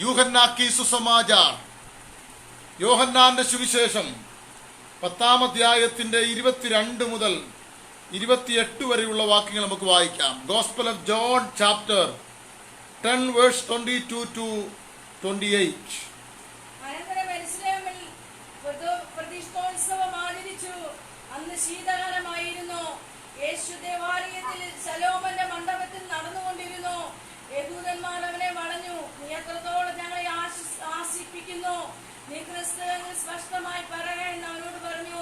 യൂഹന്നാക്കി സുസമാചാർ, യോഹന്നാന്റെ സുവിശേഷം 10-ാം അധ്യായത്തിന്റെ 22 മുതൽ 28 വരെയുള്ള വാക്യങ്ങൾ നമുക്ക് വായിക്കാം. Gospel of John chapter 10 verse 22 to 28. പ്രതിഷ്ഠോത്സവം ആചരിച്ചു. അന്ന് ശീതകാലമായിരുന്നു. യേശു ദേവാലയത്തിൽ ശലോമോന്റെ മണ്ഡപത്തിൽ നടന്നുകൊണ്ടിരുന്നു. യഹൂദന്മാർ അവനെ വളഞ്ഞു. നീ എത്രത്തോളം ഞങ്ങളെ ആശിപ്പിക്കുന്നു? നീ ക്രിസ്തുവെങ്കിൽ സ്പഷ്ടമായി പറയണം എന്ന് അവനോട് പറഞ്ഞു.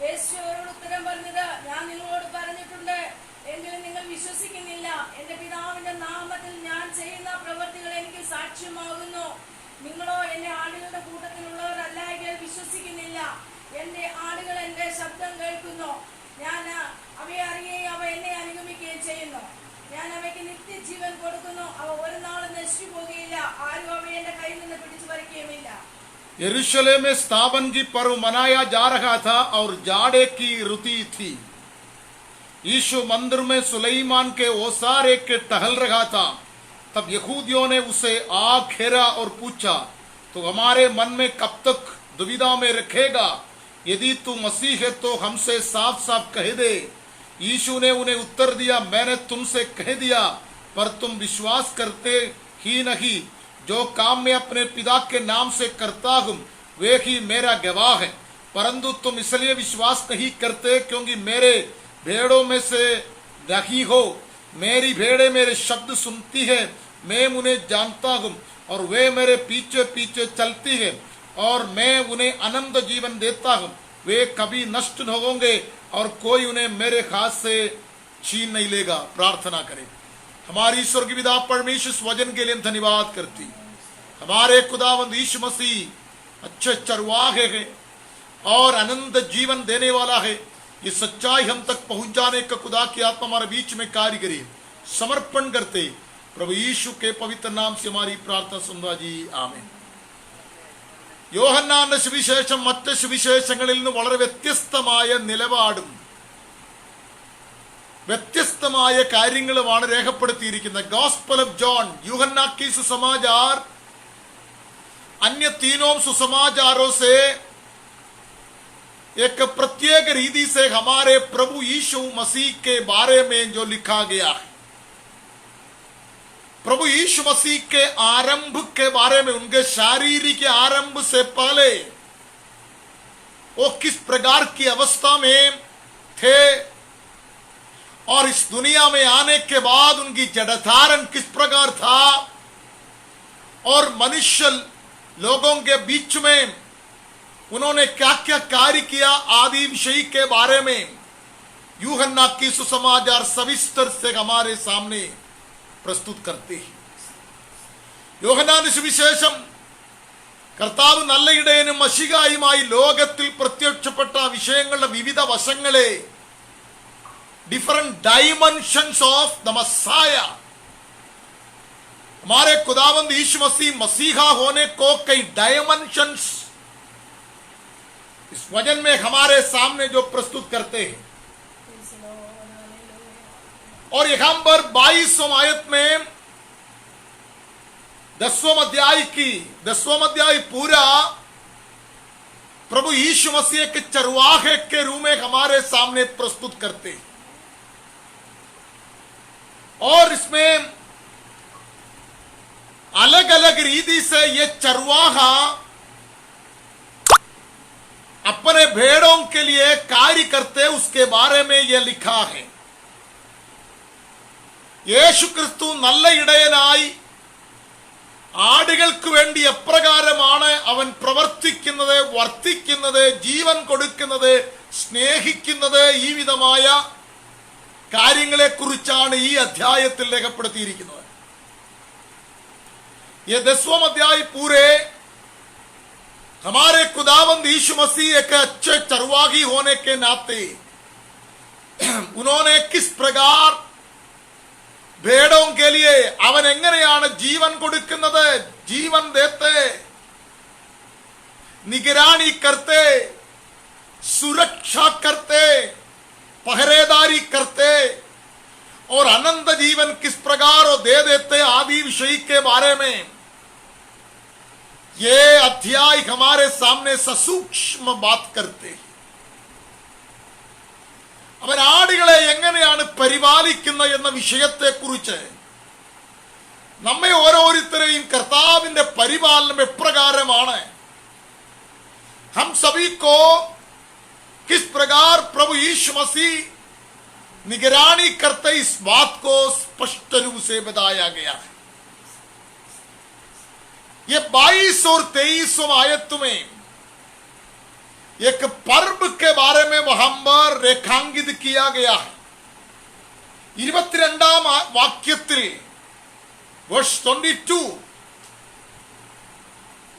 യേശു അവരോട് ഉത്തരം പറഞ്ഞത്, ഞാൻ നിങ്ങളോട് പറഞ്ഞിട്ടുണ്ട്, എങ്കിലും നിങ്ങൾ വിശ്വസിക്കുന്നില്ല. എന്റെ പിതാവിന്റെ നാമത്തിൽ ഞാൻ ചെയ്യുന്ന പ്രവൃത്തികൾ എനിക്ക് സാക്ഷ്യമാകുന്നു. നിങ്ങളോ എന്റെ ആടുകളുടെ കൂട്ടത്തിലുള്ളവരല്ലായെങ്കിൽ വിശ്വസിക്കുന്നില്ല. എന്റെ ആടുകൾ എന്റെ ശബ്ദം കേൾക്കുന്നു. ഞാൻ അവയെ അറിയുകയും അവ എന്നെ അനുഗമിക്കുകയും ചെയ്യുന്നു. ഞാൻ അവയ്ക്ക് നിത്യജീവൻ കൊടുക്കുന്നു. അവ ഒരു നാളും നശിച്ചു പോകുകയില്ല. ആരും അവയെ എന്റെ കയ്യിൽ നിന്ന് പിടിച്ചു പറിക്കുകയുമില്ല. यरूशलेम में स्थापन की पर्व मनाया जा रहा था और जाड़े की ऋतु थी. यीशु मंदिर में सुलेमान के ओसारे के टहल रहा था. तब यहूदियों ने उसे आ घेरा और पूछा, तो हमारे मन में कब तक दुविधा में रखेगा? यदि तू मसीह है तो हमसे साफ साफ कह दे. यीशु ने उन्हें उत्तर दिया, मैंने तुमसे कह दिया, पर तुम विश्वास करते ही नहीं. जो काम मैं अपने पिता के नाम से करता हूं वे ही मेरा गवाह है. परंतु तुम इसलिए विश्वास नहीं करते क्योंकि मेरे भेड़ों में से नहीं हो. मेरी भेड़ें मेरे शब्द सुनती है, मैं उन्हें जानता हूं और वे मेरे पीछे पीछे चलती है और मैं उन्हें अनंत जीवन देता हूं. वे कभी नष्ट न होंगे और कोई उन्हें मेरे हाथ से छीन नहीं लेगा. प्रार्थना करें. हमारी ईश्वर की पिता परमेश्वर इस वचन के लिए हम धन्यवाद करती. हमारे खुदावंद यीशु मसीह अच्छे चरवाहे हैं और अनंत जीवन देने वाला है. ये सच्चाई हम तक पहुंचाने का खुदा की आत्मा हमारे बीच में कार्य करे. समर्पण करते प्रभु यीशु के पवित्र नाम से हमारी प्रार्थना सुनवा जी. आमीन. യോഹന്നാന്റെ സുവിശേഷം മറ്റ് സുവിശേഷങ്ങളിൽ നിന്ന് വളരെ വ്യത്യസ്തമായ നിലപാടും വ്യത്യസ്തമായ കാര്യങ്ങളുമാണ് രേഖപ്പെടുത്തിയിരിക്കുന്നത്. ഗോസ്പൽ ഓഫ് ജോൺ, यूहन्ना की सुसमाचार अन्य तीनों सुसमाचारों से एक प्रत्येक रीति से हमारे प्रभु यीशु मसीह के बारे में जो लिखा गया है, प्रभु यीशु मसीह के आरंभ के बारे में, उनके शारीरिक आरंभ से पहले वो किस प्रकार की अवस्था में थे और इस दुनिया में आने के बाद उनकी जड़धारण किस प्रकार था और मनुष्य लोगों के बीच में उन्होंने क्या क्या कार्य किया आदि विषय के बारे में यूहन्ना की सुसमाचार सविस्तर से हमारे सामने प्रस्तुत करते हैं. യോഹന്നാന്റെ സുവിശേഷം കർത്താവ് നല്ല ഇടയനും മശിഹായുമായി ലോകത്തിൽ പ്രത്യക്ഷപ്പെട്ട വിഷയങ്ങളുടെ വിവിധ വശങ്ങളെ, different dimensions of the messiah, हमारे खुदावंद यीशु मसीह मसीहा होने को कई डायमेंशंस इस वचन में हमारे सामने जो प्रस्तुत करते हैं. और यहां पर 22वें आयत में 10वां अध्याय पूरा प्रभु यीशु मसीह के चरवाहे के रूप में हमारे सामने प्रस्तुत करते हैं. और इसमें अलग अलग रीति से ये चरवाहा अपने भेड़ों के लिए कार्य करते, उसके बारे में यह लिखा है. യേശു ക്രിസ്തു നല്ല ഇടയനായി ആടുകൾക്ക് വേണ്ടി എപ്രകാരമാണ് അവൻ പ്രവർത്തിക്കുന്നത്, വർത്തിക്കുന്നത്, ജീവൻ കൊടുക്കുന്നത്, സ്നേഹിക്കുന്നത്, ഈ വിധമായ കാര്യങ്ങളെ കുറിച്ചാണ് ഈ അധ്യായത്തിൽ രേഖപ്പെടുത്തിയിരിക്കുന്നത്. ये 10वां अध्याय पूरे हमारे खुदावंद यीशु मसीह एक अच्छे चरवाही होने के नाते उन्होंने किस प्रकार भेड़ों के लिए അവൻ എങ്ങനെയാണ് ജീവൻ കൊടുക്കുന്നത്, ജീവൻ देते, निगरानी करते, सुरक्षा करते, पहरेदारी करते और अनंत जीवन किस प्रकार वो दे देते आदि विषय के बारे में ये अध्याय हमारे सामने ससूक्ष्म बात करते हैं. അവൻ ആടുകളെ എങ്ങനെയാണ് പരിപാലിക്കുന്നത് എന്ന വിഷയത്തെക്കുറിച്ച് നമ്മെ ഓരോരുത്തരെയും കർത്താവിന്റെ പരിപാലനം എപ്രകാരമാണ്, हम सभी को किस प्रकार प्रभु यीशु मसीह निगरानी करते इस बात को स्पष्ट रूप से बताया गया है. ये 22 और 23 आयत में एक पर्व के बारे में वहां पर रेखांकित किया गया है. 22 വാക്യത്തിൽ verse 22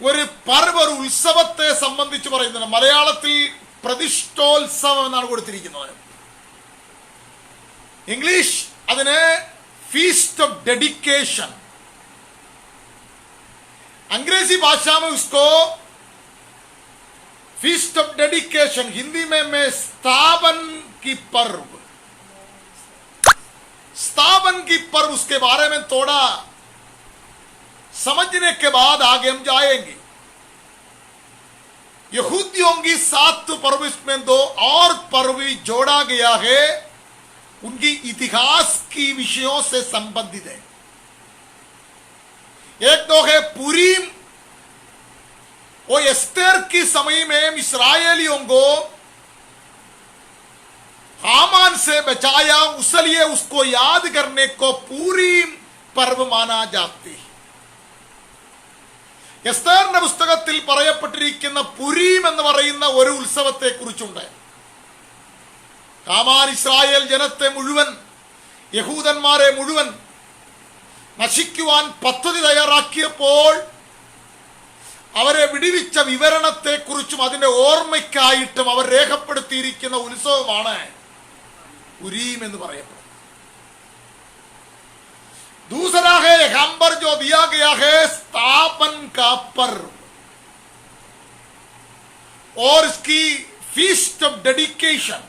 ഒരു പർവ്വ, ഒരു ഉത്സവത്തെ സംബന്ധിച്ച് പറയുന്നുണ്ട്. മലയാളത്തിൽ പ്രതിഷ്ഠോത്സവം എന്നാണ് കൊടുത്തിരിക്കുന്നത്. इंग्लिश അതിനെ फीस्ट ऑफ डेडिकेशन. अंग्रेजी भाषा में उसको फीस्ट ऑफ डेडिकेशन, हिंदी में स्थापन की पर्व. स्थापन की पर्व, उसके बारे में थोड़ा समझने के बाद आगे हम जाएंगे. यहूदियों की 7 पर्व में 2 और पर्व जोड़ा गया है, उनकी इतिहास की विषयों से संबंधित है. एक तो है पुरीम, वो एस्तेर की समय में इस्राएलियों को हामान से बचाया, उसलिए उसको याद करने को पुरीम पर्व माना जाती है. എസ്തേറിന്റെ പുസ്തകത്തിൽ പറയപ്പെട്ടിരിക്കുന്ന പുരീം എന്ന് പറയുന്ന ഒരു ഉത്സവത്തെ കുറിച്ചുണ്ട്. ഹാമാൻ ഇസ്രായേൽ ജനത്തെ മുഴുവൻ, യഹൂദന്മാരെ മുഴുവൻ നശിക്കുവാൻ പദ്ധതി തയ്യാറാക്കിയപ്പോൾ അവരെ വിടുവിച്ച വിവരണത്തെക്കുറിച്ചും അതിന്റെ ഓർമ്മയ്ക്കായിട്ടും അവർ രേഖപ്പെടുത്തിയിരിക്കുന്ന ഉത്സവമാണ് പുരീം എന്ന് പറയപ്പെടുന്നത്. दूसरा है यहाँ पर जो दिया गया है स्थापन का पर्व और इसकी फीस्ट ऑफ डेडिकेशन.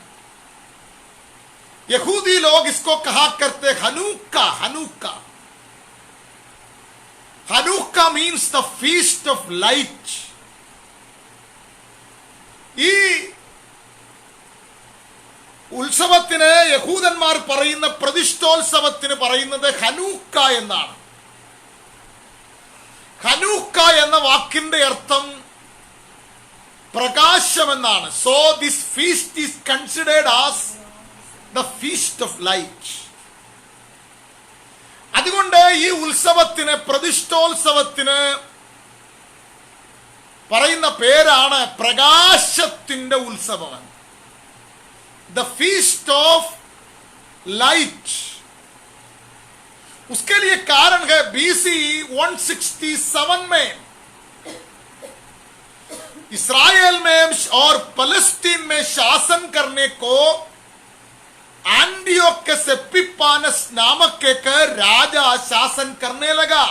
यहूदी लोग इसको कहा करते Hanukkah. Hanukkah Hanukkah means the feast of light. ഈ ഉത്സവത്തിന് യഹൂദന്മാർ പറയുന്ന പ്രതിഷ്ഠോത്സവത്തിന് പറയുന്നത് ഹനൂക്ക എന്നാണ്. ഹനൂക്ക എന്ന വാക്കിന്റെ അർത്ഥം പ്രകാശം എന്നാണ്. So this feast is considered as the feast of light. അതുകൊണ്ട് ഈ ഉത്സവത്തിന്, പ്രതിഷ്ഠോത്സവത്തിന് പറയുന്ന പേരാണ് പ്രകാശത്തിന്റെ ഉത്സവം, the feast of light. उसके लिए कारण है BC 167 में इस्राएल में और फलस्तीन में शासन करने को एंटियोकस एपिफानस नामक एक राजा शासन करने लगा.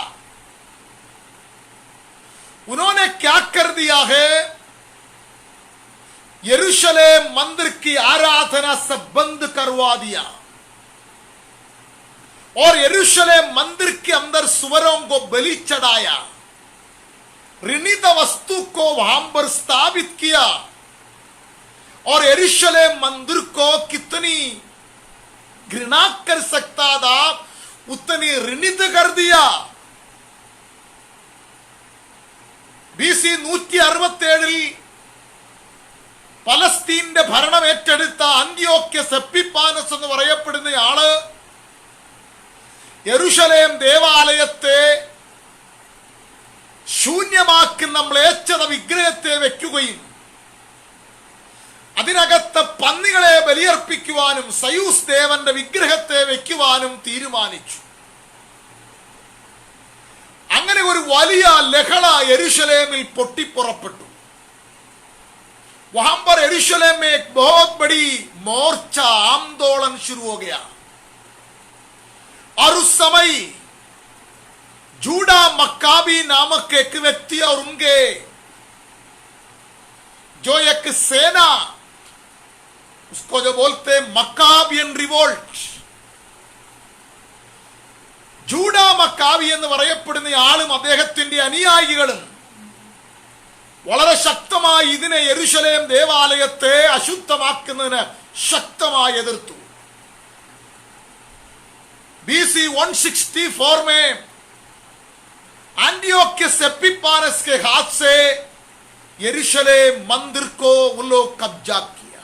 उन्होंने क्या कर दिया है, यरूशलेम मंदिर की आराधना से बंद करवा दिया और यरूशलेम मंदिर के अंदर सुअरों को बलि चढ़ाया, ऋणित वस्तु को वहां पर स्थापित किया और यरूशलेम मंदिर को कितनी घृणा कर सकता था उतनी ऋणित कर दिया. BC 167 പലസ്തീന്റെ ഭരണം ഏറ്റെടുത്ത അന്ത്യോക്യസ് എപ്പിഫാനസ് എന്ന് പറയപ്പെടുന്നയാള് യെരൂശലേം ദേവാലയത്തെ ശൂന്യമാക്കുന്ന മ്ലേച്ഛത വിഗ്രഹത്തെ വെക്കുകയും അതിനകത്ത് പന്നികളെ ബലിയർപ്പിക്കുവാനും സയൂസ് ദേവന്റെ വിഗ്രഹത്തെ വെക്കുവാനും തീരുമാനിച്ചു. അങ്ങനെ ഒരു വലിയ ലഹള യെരൂശലേമിൽ പൊട്ടിപ്പുറപ്പെട്ടു. वहां पर यरूशलेम में एक बहुत बड़ी मोर्चा आंदोलन शुरू हो गया और उस समय जूडा मक्काबी नामक एक व्यक्ति और उनके जो एक सेना, उसको जो बोलते मक्काबियन रिवोल्ट, ജൂഡാ മക്കാവി എന്ന് പറയപ്പെടുന്ന ആളും അദ്ദേഹത്തിന്റെ അനുയായികളും വളരെ ശക്തമായി ഇതിനെ യെരുശലേം ദേവാലയത്തെ അശുദ്ധമാക്കുന്നതിന് ശക്തമായി എതിർത്തു. BC 164 में एंटियोकस एपिफानस के हाथ से यरूशलेम मंदिर को उन लोग कब्जा किया.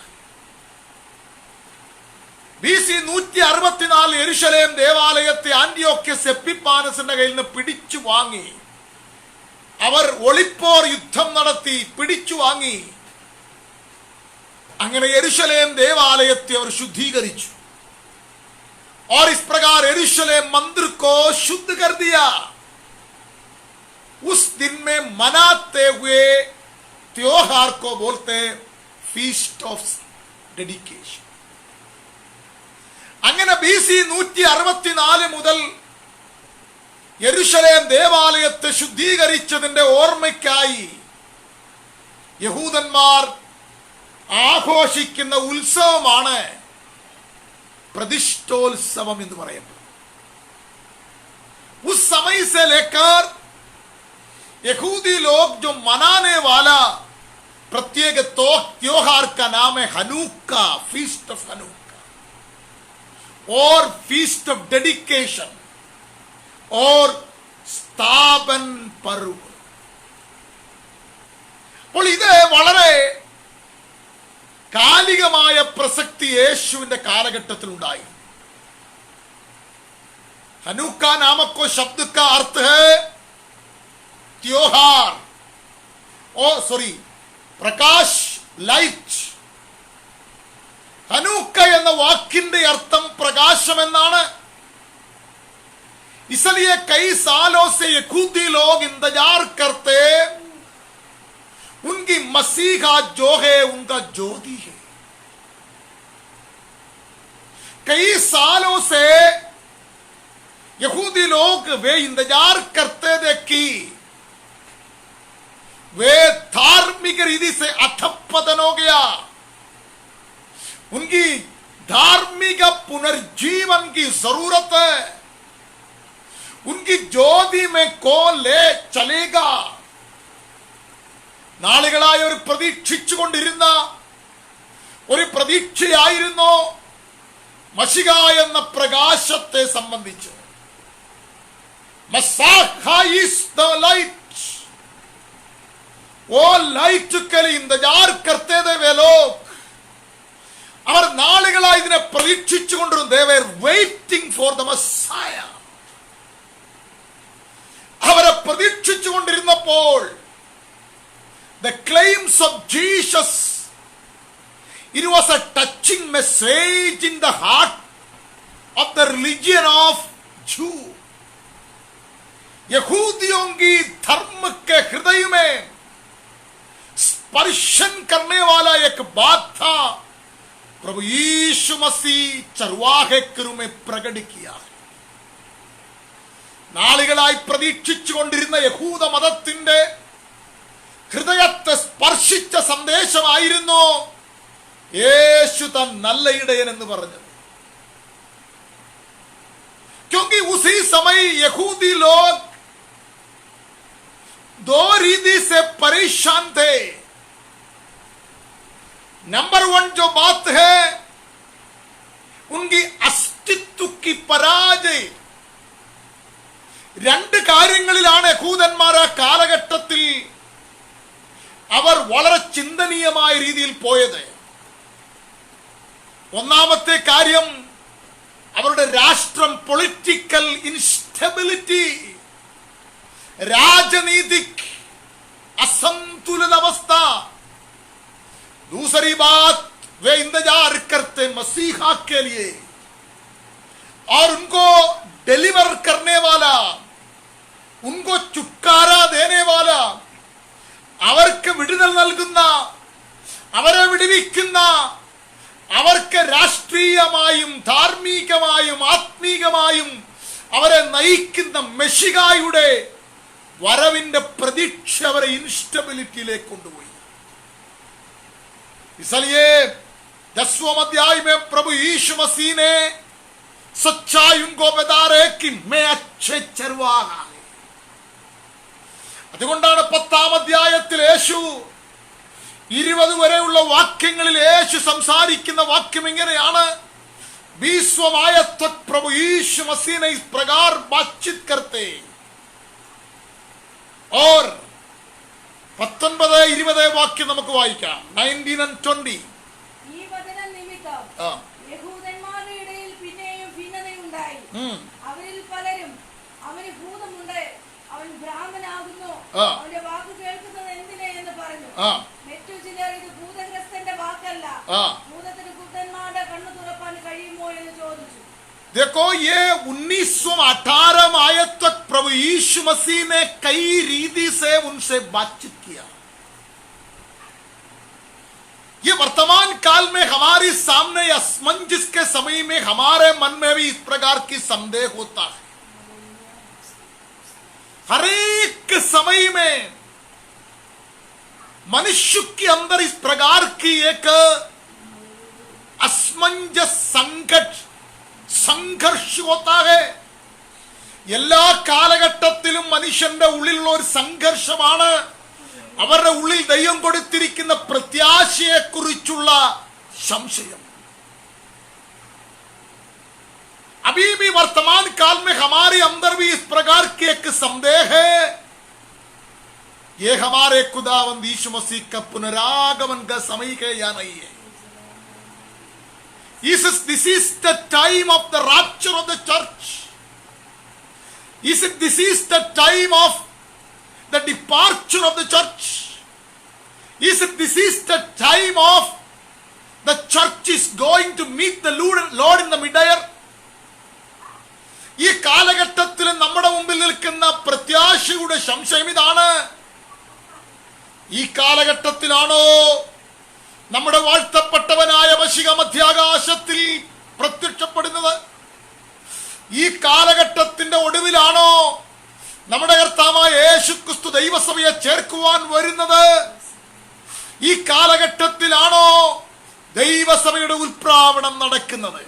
BC 164 യെരുശലേം ദേവാലയത്തെ ആന്റിയോക്കസ് എപ്പിഫാനസിന്റെ കയ്യിൽ നിന്ന് പിടിച്ചു വാങ്ങി. അവർ ഒളിപ്പോർ യുദ്ധം നടത്തി പിടിച്ചു വാങ്ങി. അങ്ങനെ യെരുശലേം ദേവാലയത്തെ അവർ ശുദ്ധീകരിച്ചു. और इस प्रकार यरूशलेम मंदिर को शुद्ध कर दिया. उस दिन में मनाते हुए त्योहार को बोलते फीस्ट ऑफ डेडिकेशन. അങ്ങനെ BC 164 മുതൽ യെരുശലേം ദേവാലയത്തെ ശുദ്ധീകരിച്ചതിന്റെ ഓർമ്മയ്ക്കായി യഹൂദന്മാർ ആഘോഷിക്കുന്ന ഉത്സവമാണ് प्रतिष्ठोत्सवम എന്ന് പറയപ്പെടും. उस समय से लेकर यहूदी लोग जो मनाने वाला प्रत्येक त्योहार का नाम है हनुक्का, फीस्ट ऑफ हनुक्का और फीस्ट ऑफ डेडिकेशन और स्थापन पर्व. അപ്പോൾ ഇത് വളരെ കാലികമായ പ്രസക്തി യേശുവിന്റെ കാലഘട്ടത്തിൽ ഉണ്ടായി. हनुक्का नामक को शब्द का अर्थ है त्योहार प्रकाश, लाइट. हनुक्का എന്ന വാക്കിന്റെ അർത്ഥം പ്രകാശം എന്നാണ്. इसलिए कई सालों से यहूदी लोग इंतजार करते, उनकी मसीहा जो है उनका ज्योति है. कई सालों से यहूदी लोग वे इंतजार करते थे कि वे धार्मिक रीति से अधपतन हो गया. उनकी धार्मिक पुनर्जीवन की जरूरत है. उनकी ज्योति में कौन ले चलेगा. നാളുകളായി അവർ പ്രതീക്ഷിച്ചുകൊണ്ടിരുന്ന ഒരു പ്രതീക്ഷയായിരുന്നു മശിഹ എന്ന പ്രകാശത്തെ സംബന്ധിച്ച്. मसीहा is the light. वो लाइट के लिए इंतजार करते थे वे लोग. അവർ നാളുകളായി ഇതിനെ പ്രതീക്ഷിച്ചുകൊണ്ടിരുന്നു. They were waiting for the Messiah. അവരെ പ്രതീക്ഷിച്ചുകൊണ്ടിരുന്നപ്പോൾ the claims of Jesus, it was a touching message in the heart of the religion of Jew. यहूदियों की धर्म के हृदय में स्पर्शन करने वाला एक बात था. प्रभु यीशु मसीह चरवाहे के रूप में प्रकट किया. നാളുകളായി പ്രതീക്ഷിച്ചുകൊണ്ടിരുന്ന യഹൂദ മതത്തിന്റെ ഹൃദയത്തെ സ്പർശിച്ച സന്ദേശമായിരുന്നു യേശു തൻ നല്ല ഇടയൻ എന്ന് പറഞ്ഞത്. क्योंकि उसी समय यहूदी लोग दो रीति से परेशान थे. नंबर 1 जो बात है उनकी अस्तित्व की पराजय. രണ്ട് കാര്യങ്ങളിലാണ് യഹൂദന്മാർ ആ കാലഘട്ടത്തിൽ അവർ വളരെ ചിന്തനീയമായ രീതിയിൽ പോയത്. ഒന്നാമത്തെ കാര്യം അവരുടെ രാഷ്ട്രം, പൊളിറ്റിക്കൽ ഇൻസ്റ്റെബിലിറ്റി, राजनीतिक असंतुलित अवस्था. दूसरी बात, वे इंतजार करते मसीहा के लिए और उनको डिलीवर करने वाला, उनको छुटकारा देने वाला, അവർക്ക് വിടുതൽ നൽകുന്ന, അവരെ വിടുവിക്കുന്ന, അവർക്ക് രാഷ്ട്രീയമായും ധാർമ്മികമായും ആത്മീകമായും അവരെ നയിക്കുന്ന മെഷിഹായുടെ വരവിന്റെ പ്രതീക്ഷ അവരെ ഇൻസ്റ്റബിലിറ്റിയിലേക്ക് കൊണ്ടുപോയി. इसलिए 10वां अध्याय में प्रभु यीशु मसीह ने सच्चाई उनको बता रहे कि मैं अच्छे चरवाहा है. അതുകൊണ്ടാണ് 10-ാം അധ്യായത്തിൽ യേശു 20 വരെയുള്ള വാക്യങ്ങളിൽ യേശു സംസാരിക്കുന്ന വാക്യം ഇങ്ങനെയാണ്. विश्वमाय तक प्रभु यीशु मसीह ने इस प्रकार बातचीत करते. और 19-20 വാക്യം നമുക്ക് വായിക്കാം. 19 and 20. ഈ വചനം നിമിത്തം യഹൂദന്മാരുടെ ഇടയിൽ പിന്നെയും ഭിന്നതയുണ്ടായി. അവരിൽ പലരും അവന് ഭൂതമുണ്ട്, അവൻ ബ്രാഹ്മണനാകുന്നു, അവന്റെ വാക്ക് കേൾക്കുന്നത് എന്തിനെ എന്ന് പറഞ്ഞു. മറ്റു ചിലർ ഇത് ഭൂതഗ്രസ്തന്റെ വാക്കല്ല, ഭൂതത്തിന് കുട്ടന്മാരുടെ കണ്ണു തുറപ്പാൻ കഴിയുമോ എന്ന് ചോദിച്ചു. देखो ये 1918 आयत तक प्रभु यीशु मसीह ने कई रीति से उनसे बातचीत किया. ये वर्तमान काल में हमारे सामने असमंजस के समय में हमारे मन में भी इस प्रकार की संदेह होता है. हर एक समय में मनुष्य के अंदर इस प्रकार की एक असमंजस സംഘർഷ होता है. എല്ലാ കാലഘട്ടത്തിലും മനുഷ്യന്റെ ഉള്ളിലുള്ള ഒരു സംഘർഷമാണ് അവരുടെ ഉള്ളിൽ ദൈവം കൊടുത്തിരിക്കുന്ന പ്രത്യാശയെ കുറിച്ചുള്ള സംശയം. अभी भी वर्तमान काल में हमारे अंदर भी इस प्रकार की एक संदेह है. ये हमारे खुदावंद यीशु मसीह का पुनरागमन का समय है या नहीं है. This is the time of the rapture of the church. This is the time of the departure of the church. This is the time of the church is going to meet the Lord in the mid-air. ഈ കാലഘട്ടത്തിൽ നമ്മുടെ മുമ്പിൽ നിൽക്കുന്ന പ്രത്യാശയുടെ സംശയം ഇതാണ്. ഈ കാലഘട്ടത്തിലാണോ നമ്മുടെ വാഴ്ത്തപ്പെട്ടവനായ മശിഹ മധ്യാകാശത്തിൽ പ്രത്യക്ഷപ്പെടുന്നത്? ഈ കാലഘട്ടത്തിന്റെ ഒടുവിലാണോ നമ്മുടെ കർത്താവായ യേശുക്രിസ്തു ദൈവസഭയെ ചേർക്കുവാൻ വരുന്നത്? ഈ കാലഘട്ടത്തിലാണോ ദൈവസഭയുടെ ഉത്പ്രാവണം നടക്കുന്നത്?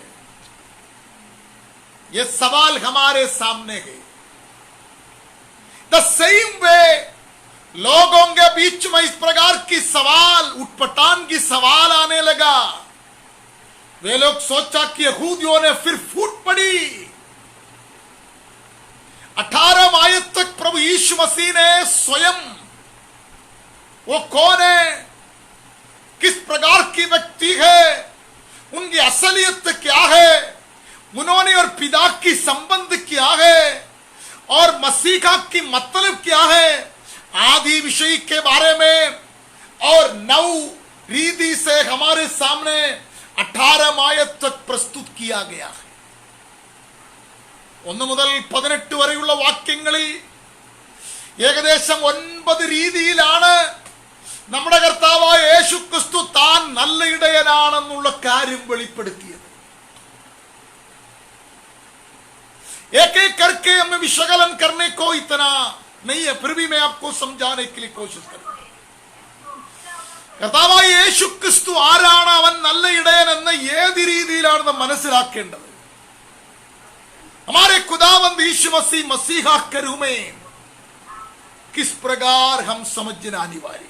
ये सवाल हमारे सामने है. The same way लोगों के बीच में इस प्रकार की सवाल उठपटांग की सवाल आने लगा. वे लोग सोचा कि यहूदियों ने फिर फूट पड़ी. 18 आयत तक प्रभु यीशु मसीह ने स्वयं वो कौन है, किस प्रकार की व्यक्ति है, उनकी असलियत क्या है, उन्होंने और पिता की संबंध क्या है और मसीहा की मतलब क्या है, आदि विषय के बारे में और 9 रीति से हमारे सामने 18 आयत तक प्रस्तुत किया गया है. 1 മുതൽ 18 വരെയുള്ള വാക്യങ്ങളിൽ ഏകദേശം 9 രീതിയിലാണ് നമ്മുടെ കർത്താവായ യേശുക്രിസ്തു താൻ നല്ല ഇടയനാണെന്നുള്ള കാര്യം വെളിപ്പെടുത്തിയത്. एक एक करके हमें विश्लेषण करने को इतना नहीं है, फिर भी मैं आपको समझाने के लिए कोशिश करूंगा. കർത്താവായ യേശുക്രിസ്തു ആരാണ്, അവൻ നല്ല ഇടയൻ എന്ന് ഏത് രീതിയിലാണ് മനസ്സിലാക്കേണ്ടത്? हमारे खुदावंद यीशु मसीह मसीहा के रूप में किस प्रकार हम समझना अनिवार्य.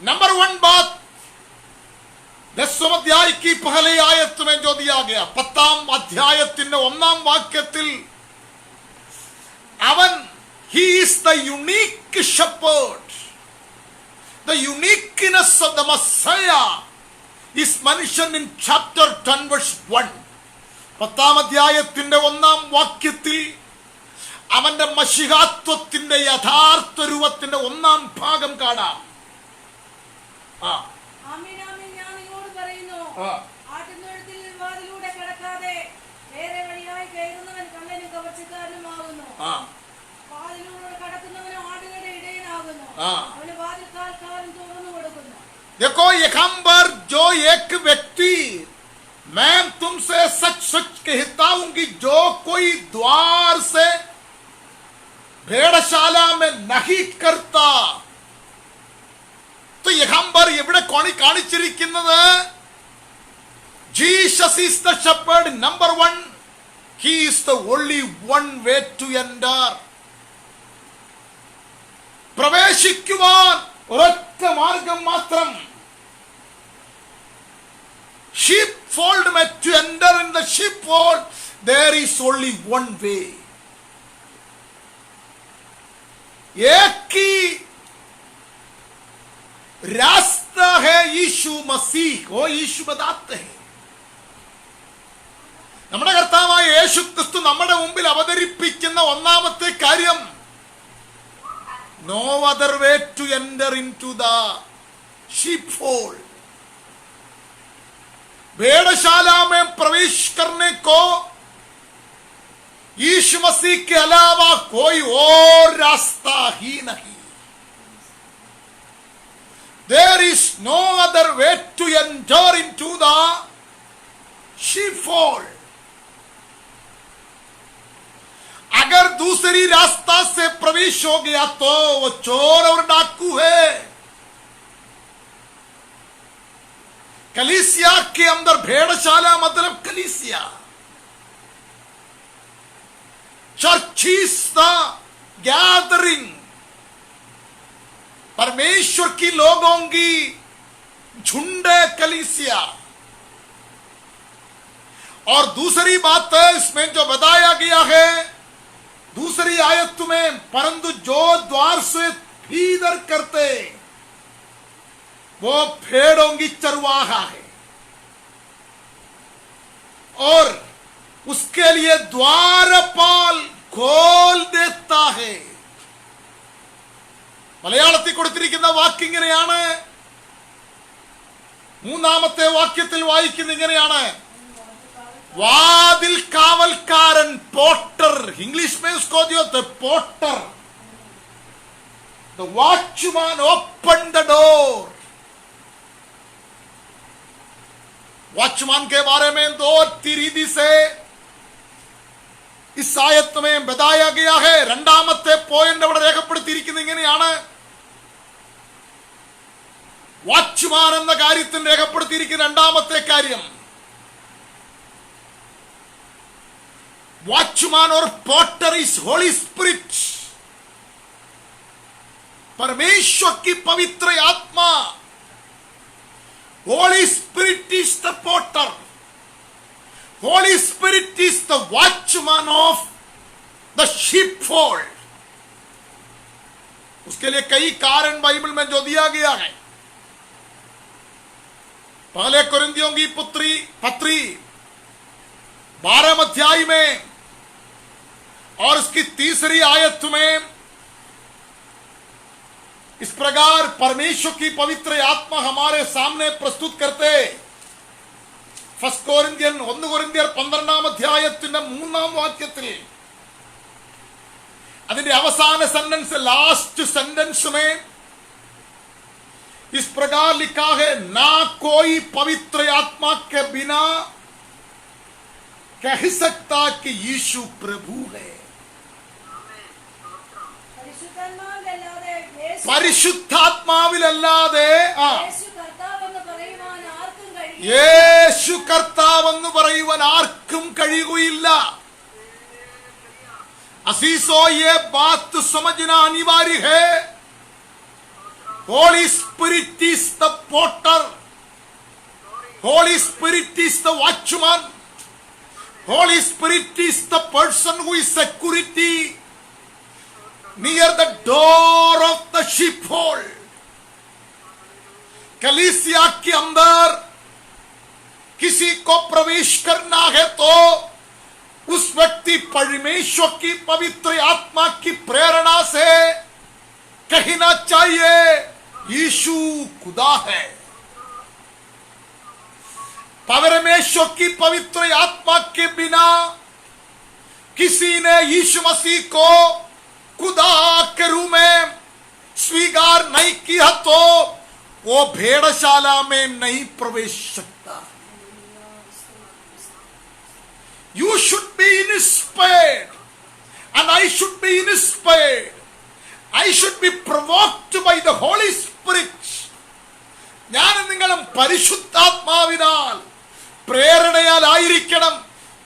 नंबर 1 बात 10 अध्याय की पहले आयत में जो दिया गया, 10-ാം അധ്യായത്തിന്റെ 1-ാം വാക്യത്തിൽ അവൻ he is the unique shepherd. The uniqueness of the Messiah is mentioned in chapter 10 verse 1. 10-ാം അധ്യായത്തിന്റെ 1-ാം വാക്യത്തിൽ അവന്റെ മശിഹാത്വത്തിന്റെ യഥാർത്ഥ രൂപത്തിന്റെ 1-ാം ഭാഗം കാണാം. ആട്ടിൻതൊഴുത്തിൽ വാതിലൂടെ കടക്കാതെ വേറെ വഴിയായി കയറുന്നവൻ കള്ളനും കവർച്ചക്കാരനുമാകുന്നു. വാതിലൂടെ കടക്കുന്നവന് ആടുകളുടെ ഇടയനാകുന്നു. അവന് വാതിൽക്കാൽക്കാരൻ തുറന്നു കൊടുക്കുന്നു. देखो यहाँ पर जो एक व्यक्ति, मैं तुमसे सच सच कहता हूं कि जो कोई द्वार से भेड़शाला में नहीं करता, तो यहाँ पर ഇവിടെ കാണിച്ചിരിക്കുന്നത് Jesus is the shepherd. Number one, he is the only one way to enter. പ്രവേശിക്കുവാൻ ഒരൊറ്റ മാർഗം മാത്രം. Sheepfold, to enter in the sheepfold, there is only one way. एक ही रास्ता है, यीशु मसीह. वो यीशु बताते हैं. നമ്മുടെ കർത്താവായ യേശു ക്രിസ്തു നമ്മുടെ മുമ്പിൽ അവതരിപ്പിക്കുന്ന ഒന്നാമത്തെ കാര്യം, no other way to enter into the sheepfold. भेड़शाला में प्रवेश करने को यीशु मसीह के अलावा कोई और रास्ता ही नहीं. There is no other way to enter into the sheepfold. अगर दूसरी रास्ता से प्रवेश हो गया तो वो चोर और डाकू है. कलीसिया के अंदर, भेड़शाला मतलब कलीसिया. चर्च इज द गैदरिंग, परमेश्वर की लोगों की झुंड कलीसिया. और दूसरी बात है इसमें जो बताया गया है दूसरी आयत में, परंतु जो द्वार से भीतर करते वो भेड़ों की चरवाहा है और उसके लिए द्वारपाल खोल देता है. മലയാളത്തിൽ കൊടുത്തിരിക്കുന്ന വാക്ക് ഇങ്ങനെയാണ്. മൂന്നാമത്തെ വാക്യത്തിൽ വായിക്കുന്നത് ഇങ്ങനെയാണ്, വാതിൽ കാവൽക്കാരൻ, പോട്ടർ. इंग्लिश में उसको दियो the porter. The watchman opened the door. Watchman के बारे में दो रीति से इस आयत में बताया गया है. രണ്ടാമത്തെ പോയിന്റ് അവിടെ രേഖപ്പെടുത്തിയിരിക്കുന്നത് ഇങ്ങനെയാണ്, വാച്ച്മാൻ എന്ന കാര്യത്തിൽ രേഖപ്പെടുത്തിയിരിക്കുന്ന രണ്ടാമത്തെ കാര്യം, वॉचमैन और पॉटर इज होली स्पिरिट. परमेश्वर की पवित्र आत्मा, holy spirit is the potter, holy spirit is the watchman of the sheepfold. उसके लिए कई कारण बाइबल में जो दिया गया है. पहले कोरिन्थियों की पत्री 12 अध्याय में और उसकी तीसरी आयत में इस प्रकार परमेश्वर की पवित्र आत्मा हमारे सामने प्रस्तुत करते. 1 कोरिन्थियर 12 അധ്യായത്തിന്റെ 3 വാക്യത്തിൽ അതിന്റെ അവസാന സെന്റൻസ്, लास्ट सेंटेंस में इस प्रकार लिखा है, ना कोई पवित्र आत्मा के बिना कह सकता कि यीशु प्रभु है. പരിശുദ്ധാത്മാവിലല്ലാതെ യേശു കർത്താവെന്ന് പറയുവാൻ ആർക്കും കഴിയുകയില്ല. असीसो ये बात समझना अनिवार्य है. Holy spirit is the porter, holy spirit is the watchman, holy spirit is the person who is security near the door of the sheepfold. कलीसिया के अंदर किसी को प्रवेश करना है तो उस व्यक्ति परमेश्वर की पवित्र आत्मा की प्रेरणा से कहना चाहिए, यीशु खुदा है. परमेश्वर की पवित्र आत्मा के बिना किसी ने यीशु मसीह को खुदा के रूप में स्वीकार नहीं किया तो वो भेड़शाला में नहीं प्रवेश सकता. You should be inspired and I should be inspired. I should be provoked by the Holy Spirit. ഞാൻ നിങ്ങളും പരിശുദ്ധാത്മാവിനാൽ പ്രേരണയാലായിരിക്കണം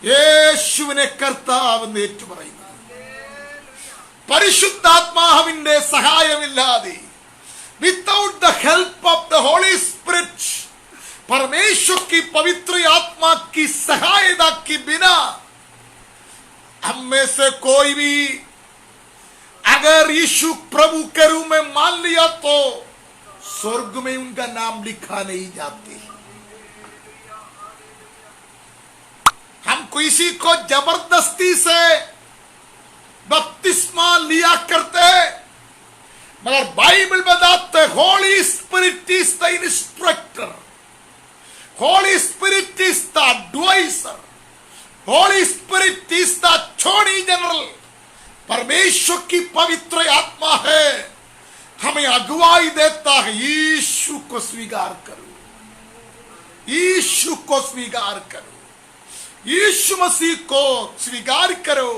യേശുവിനെ കർത്താവെന്ന് ഏറ്റുപറയുന്നത്. പരിശുദ്ധാത്മാവിന്റെ സഹായമില്ലാതെ, without the help of the holy spirit, परमेश्वर की पवित्र आत्मा की सहायता के बिना हम में से कोई भी अगर यीशु प्रभु के रूप में मान लिया तो स्वर्ग में उनका नाम लिखा नहीं जाती। हम किसी को जबरदस्ती से बपतिस्मा लिया करते, मगर बाइबल बताते Holi spirit is the instructor, Holy Spirit is the advisor, Holy Spirit is the attorney general। परमेश्वर की पवित्र आत्मा है, हमें अगुवाई देता है। यीशु को स्वीकार करो, यीशु को स्वीकार करो, यीशु मसीह को स्वीकार करो।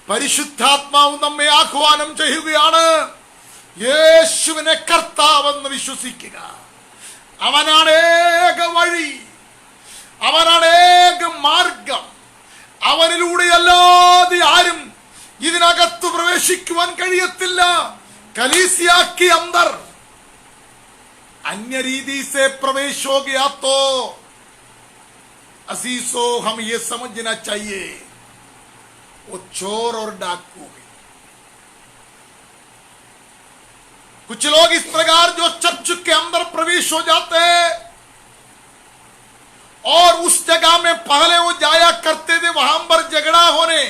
പരിശുദ്ധാത്മാവ് നമ്മെ ആഹ്വാനം ചെയ്യുകയാണ്, യേശുവിനെ കർത്താവെന്ന് വിശ്വസിക്കുക। അവനാണ് ഏക വഴി, അവനാണ് ഏക മാർഗം, അവനിലൂടെ അല്ലാതെ ആരും ഇതിനകത്ത് പ്രവേശിക്കുവാൻ കഴിയത്തില്ല। कलीसिया के अंदर अन्य रीति से प्रवेश हो गया तो असीसो हम ये समझना चाहिए वो चोर और डाकू है। कुछ लोग इस प्रकार जो चर्च के अंदर प्रवेश हो जाते हैं और उस जगह में पहले वो जाया करते थे, वहां पर झगड़ा होने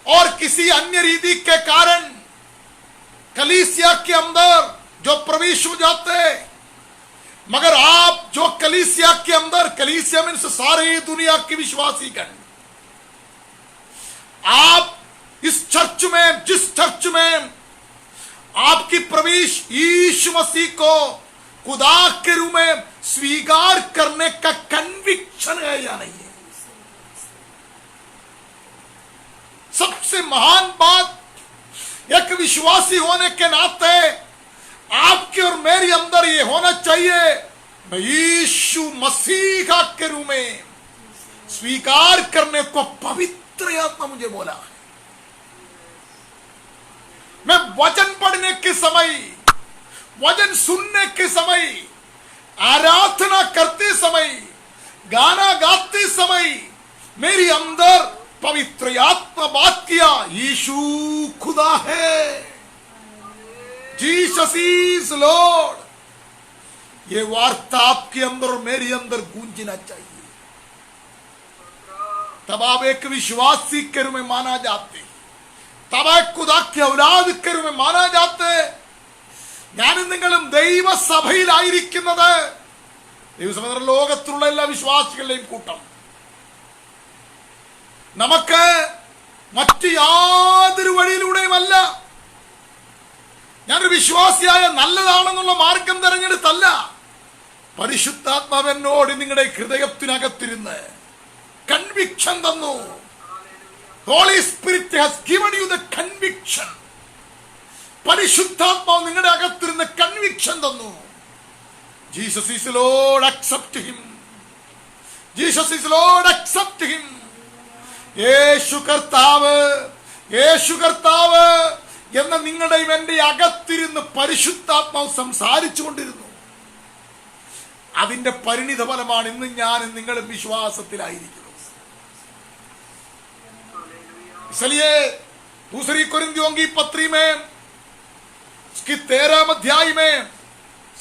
और किसी अन्य रीति के कारण कलीसिया के अंदर जो प्रवेश हो जाते हैं। मगर आप जो कलीसिया के अंदर, कलीसिया में सारी दुनिया की विश्वासीगण, आप इस चर्च में, जिस चर्च में आपकी प्रवेश यीशु मसीह को खुदा के रूप में स्वीकार करने का कन्विक्शन है या नहीं है। सबसे महान बात एक विश्वासी होने के नाते आपके और मेरे अंदर ये होना चाहिए, मैं यीशु मसीह के रूप में स्वीकार करने को पवित्र आत्मा मुझे बोला है। मैं वचन पढ़ने के समय, वचन सुनने के समय, आराधना करते समय, गाना गाते समय मेरी अंदर पवित्र आत्मा बात किया, यीशु खुदा है, जीसस इज लॉर्ड। ये वार्ता आपके अंदर और मेरे अंदर गूंजना चाहिए, तब आप एक विश्वासी के रूप में माना जाते, तब एक खुदा के औलाद के रूप में माना जाते। ഞാനും നിങ്ങളും ദൈവസഭയിലായിരിക്കുന്നത്, ദൈവസഭ ലോകത്തിലുള്ള എല്ലാ വിശ്വാസികളുടെയും കൂട്ടം, നമുക്ക് മറ്റു യാതൊരു വഴിയിലൂടെയുമല്ല, ഞാനൊരു വിശ്വാസിയായ നല്ലതാണെന്നുള്ള മാർഗം തെരഞ്ഞെടുത്തല്ല, പരിശുദ്ധാത്മാവ് എന്നോട് നിങ്ങളുടെ ഹൃദയത്തിനകത്തിരുന്ന് കൺവിക്ഷൻ തന്നു. Holy Spirit has given you the conviction. പരിശുദ്ധാത്മാവ് നിങ്ങളുടെ അകത്തിരുന്ന് കൺവിക്ഷൻ തന്നു. Jesus is Lord, accept him. Jesus is Lord, accept him. യേശു കർത്താവ്, യേശു കർത്താവ് എന്ന നിങ്ങളുടെയും എന്റെ അകത്തിരുന്ന് പരിശുദ്ധാത്മാവ് സംസാരിച്ചു കൊണ്ടിരുന്നു. അതിന്റെ പരിണിത ഫലമാണ് ഇന്ന് ഞാനും നിങ്ങളും വിശ്വാസത്തിലായിരിക്കുന്നത്. इसलिए दूसरी कोरिन्थियों की पत्री में उसकी 13 अध्याय में,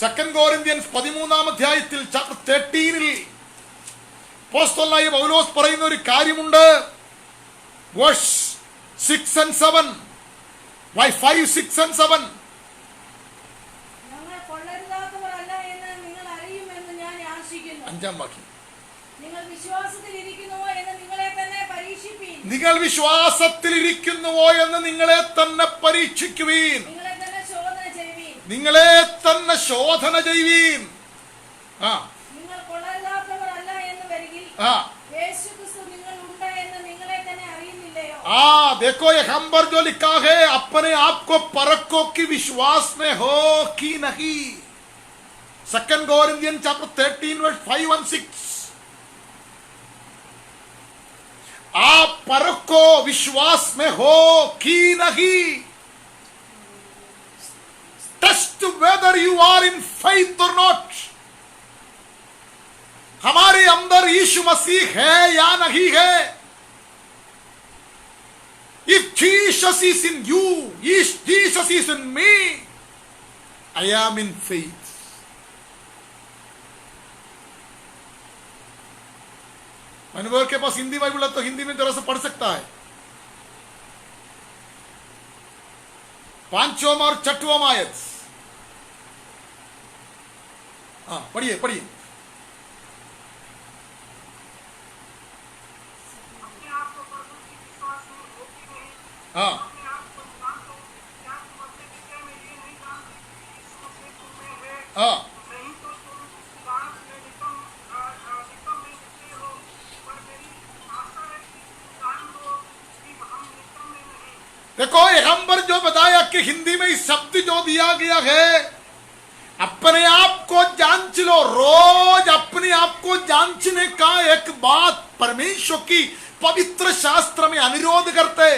സെക്കൻഡ് കോരിന്ത്യൻസ് 13 അധ്യായത്തിൽ ചാപ്റ്റർ 13 അപ്പോസ്തലനായ പൗലോസ് പറയുന്ന ഒരു കാര്യമുണ്ട്. Verse 6 and 7, why 5, 6 and 7. ഞങ്ങൾ കൊള്ളരുതാത്തവരല്ല എന്ന് നിങ്ങൾ അറിയുമെന്ന് ഞാൻ ആശിക്കുന്നു. 5-ാം വാക്യം, നിങ്ങൾ വിശ്വാസത്തിലിരിക്കുന്നുവോ എന്ന് നിങ്ങളെ തന്നെ പരീക്ഷിപ്പീൻ. നിങ്ങൾ വിശ്വാസത്തിലിരിക്കുന്നുവോ എന്ന് നിങ്ങളെ തന്നെ പരീക്ഷിക്കുവീൻ, നിങ്ങളെ തന്നെ ശോധന ചെയ്യുവീൻ. നിങ്ങളെ തന്നെ ശോധന ചെയ്യുവീൻ. നിങ്ങൾ കൊള്ളരുതാത്തവരല്ല എന്ന് വരികിൽ യേശുക്രിസ്തു നിങ്ങൾ ഉണ്ട് എന്ന് നിങ്ങളെ തന്നെ അറിയുന്നില്ലയോ? देखो यहाँ पर जो लिखा है, अपने आप को परखो कि विश्वास में हो कि नहीं। Second Corinthian chapter 13 verse 5 and 6. आप परखो विश्वास में हो कि नहीं। Test whether you are in faith और नॉट। हमारे अंदर यीशु मसीह है या नहीं है। If Jesus is in you, if Jesus is in me, I am in faith. Manohar के पास हिंदी बाइबल है तो हिंदी में जरा से पढ़ सकता है। 5वां और 6वां आयत। हाँ, पढ़िए पढ़िए। हाँ हाँ, देखो यगंबर जो बताया कि हिंदी में इस शब्द जो दिया गया है, अपने आप को जांच लो। रोज अपने आप को जांचने का एक बात परमेश्वर की पवित्र शास्त्र में अनुरोध करते।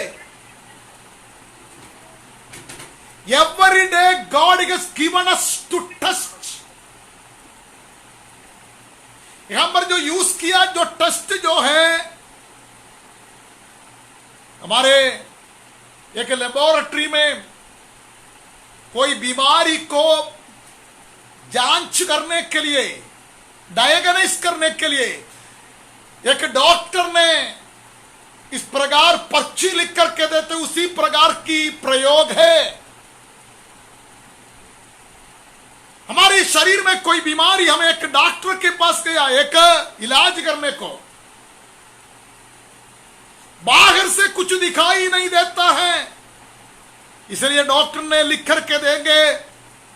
Every day God has given us to test. यहां पर जो यूज किया, जो टेस्ट जो है, हमारे एक लेबोरेटरी में कोई बीमारी को जांच करने के लिए, डायग्नोस करने के लिए एक डॉक्टर ने इस प्रकार पर्ची लिख करके देते, उसी प्रकार की प्रयोग है। हमारे शरीर में कोई बीमारी, हमें एक डॉक्टर के पास गया एक इलाज करने को, बाहर से कुछ दिखाई नहीं देता है, इसलिए डॉक्टर ने लिख करके देंगे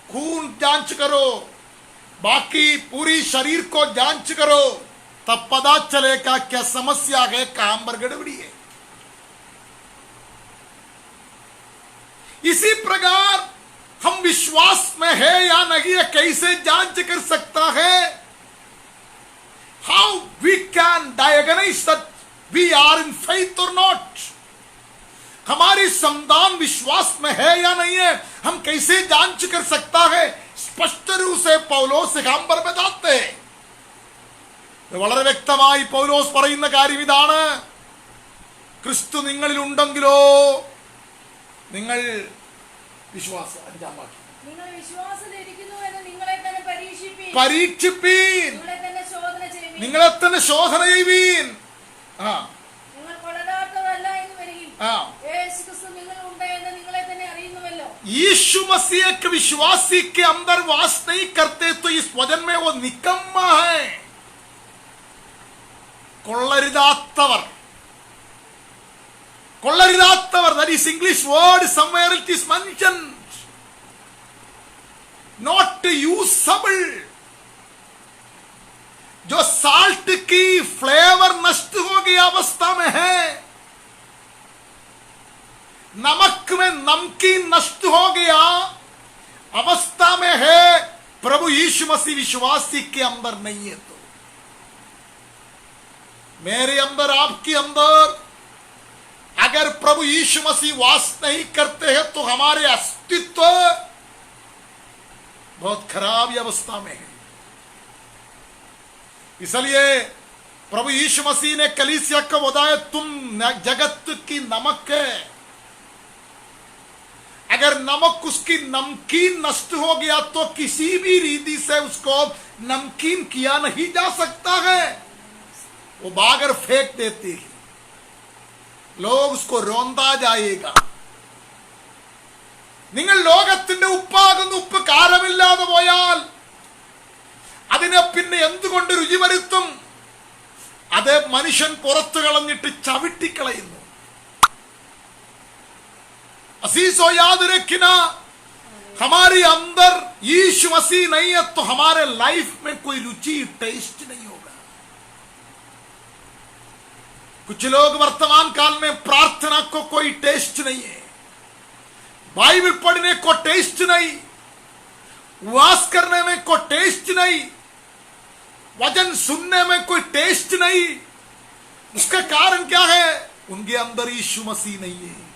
खून जांच करो, बाकी पूरी शरीर को जांच करो, तब पता चलेगा क्या समस्या है, कहां पर गड़बड़ी है। इसी प्रकार हम विश्वास में है या नहीं है कैसे जांच कर सकता है? How we can diagnose that we are in faith और नॉट। हमारी संतान विश्वास में है या नहीं है, हम कैसे जांच कर सकता है? स्पष्ट रूप से പൗലോസ് യഗംബർ बताते हैं। വളരെ വ്യക്തമായി പൗലോസ് പറയുന്ന കാര്യം ഇതാണ്, ക്രിസ്തു നിങ്ങളിൽ ഉണ്ടെങ്കിലോ നിങ്ങൾ വിശ്വാസം, 5-ാം വാക്യം, നിങ്ങൾ വിശ്വാസത്തിലിരിക്കുന്നു എന്ന് നിങ്ങളെ തന്നെ പരീക്ഷിപ്പീൻ, നിങ്ങളെ തന്നെ ശോധന ചെയ്യുവീൻ। നിങ്ങൾ കൊള്ളരാത്തവരല്ല എന്ന് വരികിൽ യേശുക്രിസ്തു നിങ്ങളിൽ ഉണ്ട് എന്ന് നിങ്ങളെ തന്നെ അറിയുന്നുവല്ലോ। यीशु मसीह के विश्वासी के अंदर वास नहीं करते तो इस वचन में वो निकम्मा है। കൊള്ളരുതാത്തവർ, കൊള്ളരുതാത്തവർ, that is English word, somewhere it is mentioned, not usable। जो साल्ट की फ्लेवर नष्ट हो गई अवस्था में है, नमक में नमकीन नष्ट हो गया अवस्था में है, प्रभु यीशु मसीह विश्वासी के अंदर नहीं है। तो मेरे अंदर, आपके अंदर अगर प्रभु यीशु मसीह वास नहीं करते हैं तो हमारे अस्तित्व बहुत खराब अवस्था में है। इसलिए प्रभु यीशु मसीह ने कलीसिया को बताया, तुम जगत की नमक है। अगर नमक उसकी नमकीन नष्ट हो गया तो किसी भी रीति से उसको नमकीन किया नहीं जा सकता है, वो बागर फेंक देती है, लोग उसको रोंदा जाएगा। നിങ്ങൾ ലോകത്തിന്റെ ഉപ്പാകുന്ന ഉപ്പ് കാരമില്ലാതെ പോയാൽ അതിനെ പിന്നെ എന്തുകൊണ്ട് രുചി വരുത്തും? അത് മനുഷ്യൻ പുറത്തു കളഞ്ഞിട്ട് ചവിട്ടിക്കളയുന്നു। असीसो याद रखना, हमारे अंदर यीशु मसीह नहीं है तो हमारे लाइफ में कोई रुचि, टेस्ट नहीं होगा। कुछ लोग वर्तमान काल में प्रार्थना को कोई टेस्ट नहीं है, बाइबल पढ़ने को टेस्ट नहीं, उपवास करने में कोई टेस्ट नहीं, वचन सुनने में कोई टेस्ट नहीं, उसका कारण क्या है? उनके अंदर यीशु मसीह नहीं है।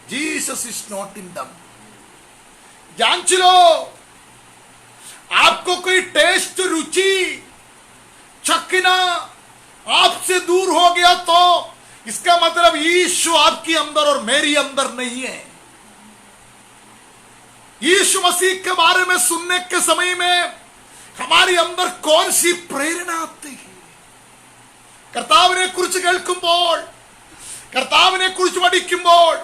जीसस इज नॉट इन दम। जांच लो, आपको कोई टेस्ट, रुचि, चखना आपसे दूर हो गया तो इसका मतलब यीशु आपके अंदर और मेरी अंदर नहीं है। यीशु मसीह के बारे में सुनने के समय में हमारे अंदर कौन सी प्रेरणा आती है? കർത്താവിനെ കുറിച്ച് കേൾക്കുമ്പോൾ, കർത്താവിനെ കുറിച്ച് പഠിക്കുമ്പോൾ,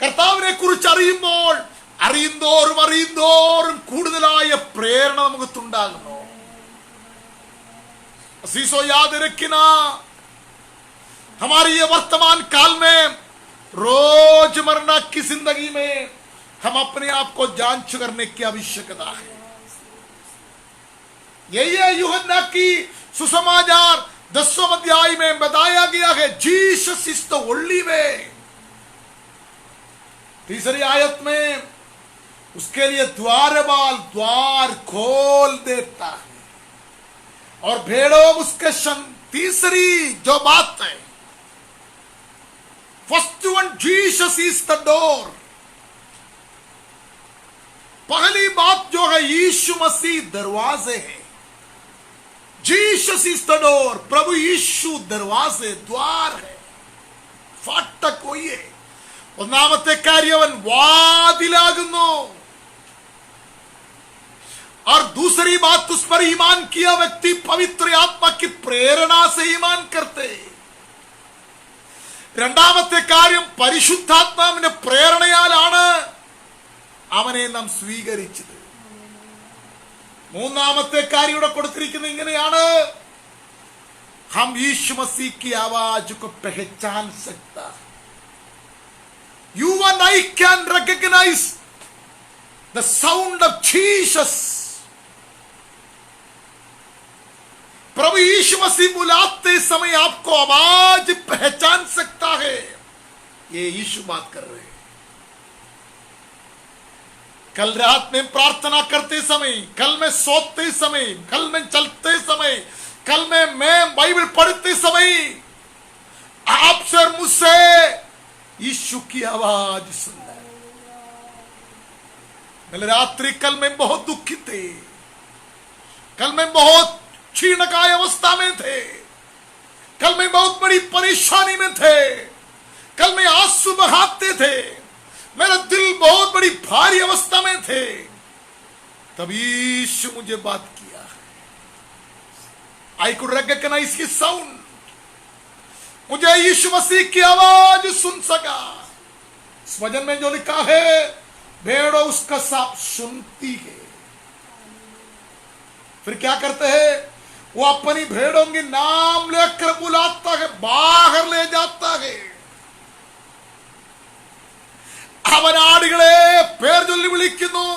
കർത്താവിനെ കുറിച്ച് അറിയുമ്പോൾ അറിയുന്തോറും കൂടുതലായ പ്രേരണ നമുക്കുണ്ടാകുന്നു। असीसो याद रखना, हमारी ये वर्तमान काल में रोजमर्रा की जिंदगी में हम अपने आप को जांच करने की आवश्यकता है। यही है यूहन्ना की सुसमाचार 10वें अध्याय में बताया गया है, Jesus is the only way. तीसरी आयत में उसके लिए द्वार खोल देता है और भेड़ों उसके तीसरी जो बात है, first one, Jesus is the door. पहली बात जो है, यीशु मसीह दरवाजे है। जीसस इज द डोर, प्रभु यीशु दरवाजे, द्वार है, फाटक वही है। ഒന്നാമത്തെ കാര്യം, അവൻ വാതിലാകുന്നു। और दूसरी बात, उस पर ईमान किया व्यक्ति पवित्र आत्मा की प्रेरणा से ईमान करते। രണ്ടാമത്തെ കാര്യം, പരിശുദ്ധാത്മാവിന്റെ പ്രേരണയാലാണ് അവനെ നാം സ്വീകരിച്ചത്। മൂന്നാമത്തെ കാര്യം ഇവിടെ കൊടുത്തിരിക്കുന്നത് ഇങ്ങനെയാണ്, हम यीशु मसीह की आवाज को पहचान सकता है। You and I can recognize the sound of Jesus। प्रभु यीशु मसीह बुलाते समय आपको आवाज पहचान सकता है। ये यीशु बात कर रहे हैं। कल रात में प्रार्थना करते समय, कल में सोते समय, कल में चलते समय, कल में मैं बाइबल पढ़ते समय आपसे और मुझसे यीशु की आवाज सुनना है। कल रात्रि कल में बहुत दुखी थे, कल में बहुत क्षीणकाय अवस्था में थे, कल में बहुत बड़ी परेशानी में थे, कल में आंसू बहाते थे, मेरा दिल बहुत बड़ी भारी अवस्था में थे। तब यीशु मुझे बात किया। I could recognise his sound. मुझे यीशु मसीह की आवाज सुन सका। इस वचन में जो लिखा है, भेड़ों उसका साप सुनती है। फिर क्या करते हैं? वो अपनी भेड़ों के नाम लेकर बुलाता है, बाहर ले जाता है। അവൻ ആടുകളെ പേർ ചൊല്ലി വിളിക്കുന്നു।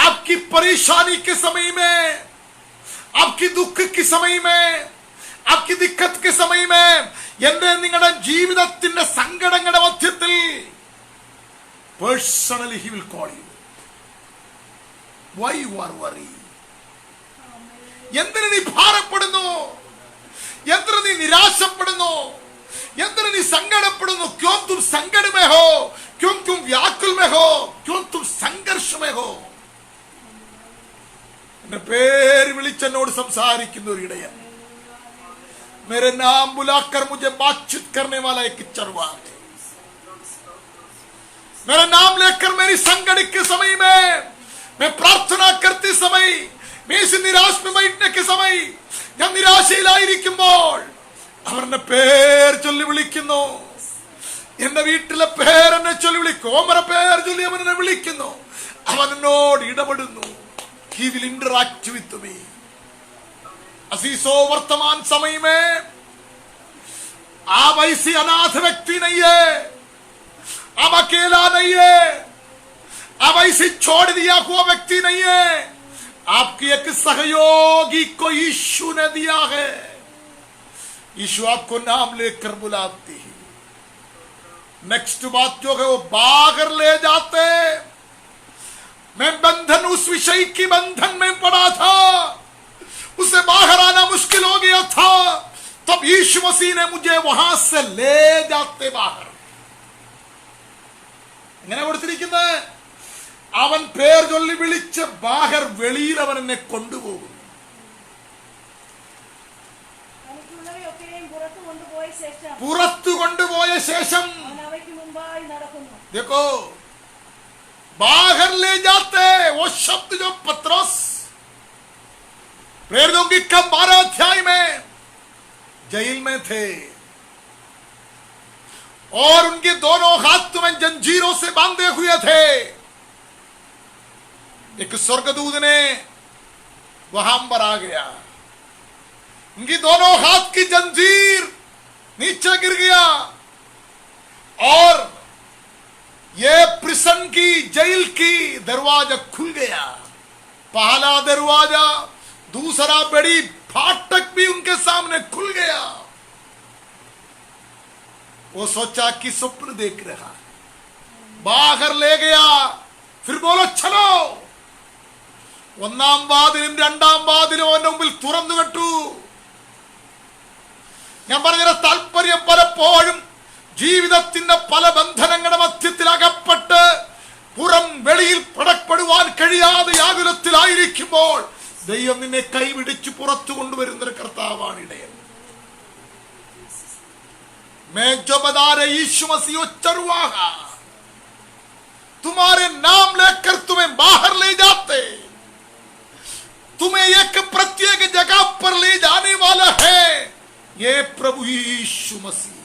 आपकी परेशानी के समय में, आपकी दुख के समय में, आपकी दिक्कत के समय में, എന്റെ നിങ്ങളുടെ ജീവിതത്തിന്റെ സങ്കടങ്ങളുടെ മധ്യത്തിൽ personally he will call you. Why you are worry? എന്തിനു നീ ഭാരപ്പെടുന്നു? എന്തിനു നീ നിരാശപ്പെടുന്നു? എന്തിനു നീ സങ്കടപ്പെടുന്നു? ക്യോं तुम संकट में हो? क्यों तुम व्याकुल में हो? क्यों तुम संघर्ष में हो? എന്റെ പേര് വിളിച്ചെന്നോട് സംസാരിക്കുന്ന ഒരു ഇടയൻ, मेरे नाम बुलाकर मुझे बातचीत करने वाला एक चरवाहा है। मेरा नाम लेकर मेरी संकट के समय में, मैं प्रार्थना करते समय, मैं इस निराश में बैठने के समय, ഞാൻ നിരാശയിലായിരിക്കുമ്പോൾ അവരുടെ പേര് ചൊല്ലി വിളിക്കുന്നു. എന്റെ വീട്ടിലെ പേരെന്നെ ചൊല്ലി വിളിക്കും. ഓമര പേര് ചൊല്ലി അവൻ എന്നെ വിളിക്കുന്നു. അവൻ എന്നോട് ഇടപെടുന്നു. He will interact with me. असीसो वर्तमान समय में आप ऐसी अनाथ व्यक्ति नहीं है, आप अकेला नहीं है, आप ऐसी छोड़ दिया हुआ व्यक्ति नहीं है। आपकी एक सहयोगी को यीशु ने दिया है। यीशु आपको नाम लेकर बुलाती है। नेक्स्ट बात जो है, वो बाहर ले जाते। मैं बंधन, उस विषय की बंधन में पड़ा था, उसे बाहर आना मुश्किल हो गया था, तब यीशु मसीह ने मुझे वहां से ले जाते बाहर. എങ്ങനെ കൊടുത്തിരിക്കുന്നത്? അവൻ പേർ ചൊല്ലി വിളിച്ച് ബാഹർ വെളിയിൽ അവൻ എന്നെ കൊണ്ടുപോകും. പുറത്തു കൊണ്ടുപോയ ശേഷം देखो बाहर ले जाते. वो शब्द जो पतरस प्रेरितों की कम 12 अध्याय में जेल में थे और उनके दोनों हाथ में जंजीरों से बांधे हुए थे. एक स्वर्गदूत ने वहां पर आ गया, उनकी दोनों हाथ की जंजीर नीचे गिर गया और ये प्रिसन की जेल की दरवाजा खुल गया. पहला दरवाजा, दूसरा बड़ी फाटक भी उनके सामने खुल गया. वो सोचा कि स्वप्न देख रहा, बाहर ले गया. फिर बोलो चलो. ഒന്നാം വാതിലും രണ്ടാം വാതിലും അവന്റെ മുമ്പിൽ തുറന്നു കെട്ടു. ഞാൻ പറഞ്ഞ താല്പര്യം പലപ്പോഴും ജീവിതത്തിന്റെ പല ബന്ധനങ്ങളുടെ മധ്യത്തിൽ അകപ്പെട്ട് പുറം വെളിയിൽ പുറപ്പെടുവാൻ കഴിയാതെ യാകുലത്തിലായിരിക്കുമ്പോൾ ദൈവം നിന്നെ കൈപിടിച്ച് പുറത്തു കൊണ്ടുവരുന്ന ഒരു കർത്താവാണ് ഇടയൻ. मैं जो बता रहे यीशु मसीह चरवाहा तुम्हारे नाम लेकर तुम्हें बाहर ले जाते, तुम्हें एक प्रत्येक जगह पर ले जाने वाला है ये प्रभु यीशु मसीह.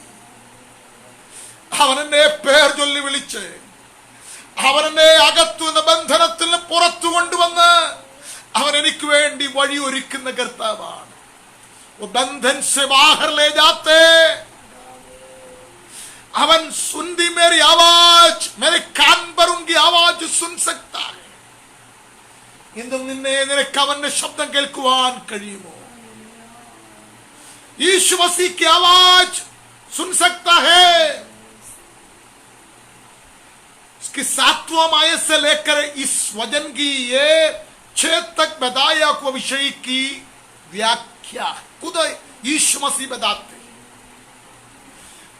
അവനെന്നെ പേർ ചൊല്ലി വിളിച്ച് അവനെന്നെ അകത്തു നിന്ന് ബന്ധനത്തിൽ നിന്ന് പുറത്തു കൊണ്ടുവന്ന് അവൻ എനിക്ക് വേണ്ടി വഴി ഒരുക്കുന്ന കർത്താവാണ്. ബന്ധൻ से बाहर ले जाते. അവൻ सुनती मेरी आवाज, मेरे कान पर उनकी आवाज सुन सकता है. ഇന്നും നിനക്ക് അവന്റെ ശബ്ദം കേൾക്കുവാൻ കഴിയുമോ? यीशु मसीह की आवाज सुन सकता है. इसकी 7वां आयत से लेकर इस वचन की ये 6 तक बताया को विषय की व्याख्या खुद यीशु मसीह बताते.